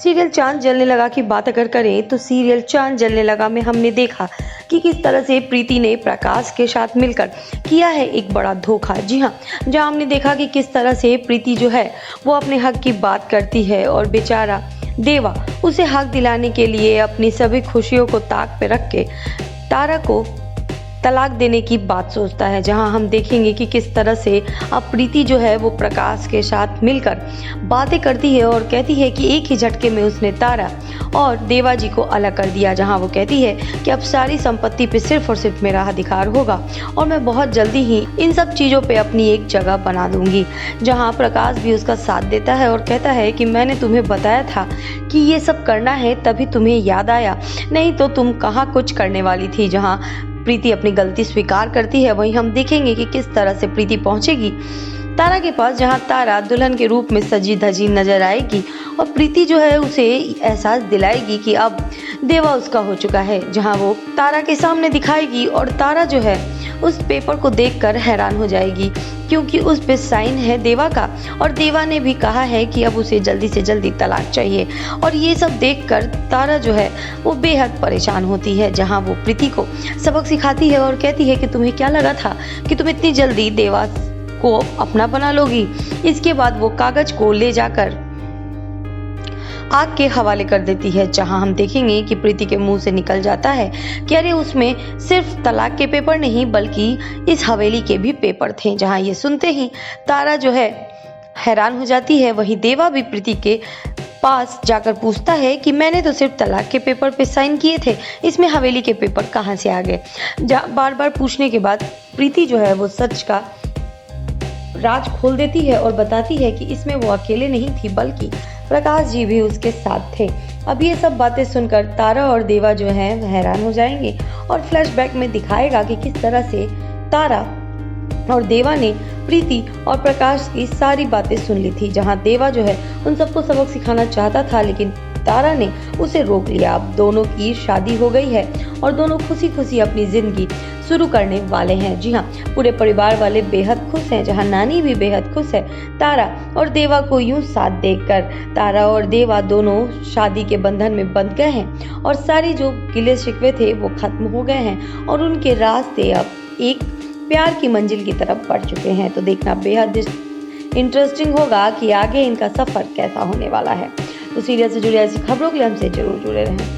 Serial चांद जलने लगा की बात अगर करें तो सीरियल चांद जलने लगा में हमने देखा कि किस तरह से प्रीति ने प्रकाश के साथ मिलकर किया है एक बड़ा धोखा। जी हाँ, जहाँ हमने देखा कि किस तरह से प्रीति जो है वो अपने हक की बात करती है और बेचारा देवा उसे हक दिलाने के लिए अपनी सभी खुशियों को ताक पे रख के तारा को तलाक देने की बात सोचता है। जहां हम देखेंगे कि किस तरह से अब प्रीति जो है वो प्रकाश के साथ मिलकर बातें करती है और कहती है कि एक ही झटके में उसने तारा और देवा जी को अलग कर दिया। जहां वो कहती है कि अब सारी संपत्ति पे सिर्फ और सिर्फ मेरा अधिकार होगा और मैं बहुत जल्दी ही इन सब चीज़ों पे अपनी एक जगह बना दूंगी। जहां प्रकाश भी उसका साथ देता है और कहता है कि मैंने तुम्हें बताया था कि ये सब करना है तभी तुम्हें याद आया, नहीं तो तुम कहाँ कुछ करने वाली थी। जहाँ प्रीति अपनी गलती स्वीकार करती है वहीं हम देखेंगे कि किस तरह से प्रीति पहुंचेगी तारा के पास, जहां तारा दुल्हन के रूप में सजी धजी नजर आएगी और प्रीति जो है उसे एहसास दिलाएगी कि अब देवा उसका हो चुका है। जहां वो तारा के सामने दिखाएगी और तारा जो है उस पेपर को देखकर हैरान हो जाएगी क्योंकि उस पे साइन है देवा का और देवा ने भी कहा है कि अब उसे जल्दी से जल्दी तलाक चाहिए। और ये सब देखकर तारा जो है वो बेहद परेशान होती है। जहां वो प्रीति को सबक सिखाती है और कहती है कि तुम्हें क्या लगा था कि तुम इतनी जल्दी देवा को अपना बना लोगी। इसके बाद वो कागज को ले जाकर आग के हवाले कर देती है। जहां हम देखेंगे कि प्रीति के मुंह से निकल जाता है कि अरे उसमें सिर्फ तलाक के पेपर नहीं बल्कि इस हवेली के भी पेपर थे। जहां ये सुनते ही तारा जो है हैरान हो जाती है। वहीं देवा भी प्रीति के पास जाकर पूछता है कि मैंने तो सिर्फ तलाक के पेपर पे साइन किए थे, इसमें हवेली के पेपर कहाँ से आ गए। बार बार पूछने के बाद प्रीति जो है वो सच का राज खोल देती है और बताती है कि इसमें वो अकेले नहीं थी बल्कि प्रकाश जी भी उसके साथ थे। अब ये सब बातें सुनकर तारा और देवा जो हैं हैरान हो जाएंगे और फ्लैशबैक में दिखाएगा कि किस तरह से तारा और देवा ने प्रीति और प्रकाश की सारी बातें सुन ली थी। जहां देवा जो है उन सबको सबक सिखाना चाहता था लेकिन तारा ने उसे रोक लिया। अब दोनों की शादी हो गई है और दोनों खुशी खुशी अपनी जिंदगी शुरू करने वाले हैं। जी हाँ, पूरे परिवार वाले बेहद खुश हैं। जहां नानी भी बेहद खुश है तारा और देवा को यूं साथ देखकर। तारा और देवा दोनों शादी के बंधन में बंध गए हैं और सारी जो गिले शिकवे थे वो खत्म हो गए हैं और उनके रास्ते अब एक प्यार की मंजिल की तरफ बढ़ चुके हैं। तो देखना बेहद इंटरेस्टिंग होगा कि आगे इनका सफर कैसा होने वाला है। तो सीरियल से जुड़ी ऐसी खबरों के लिए हमसे जरूर जुड़े रहें।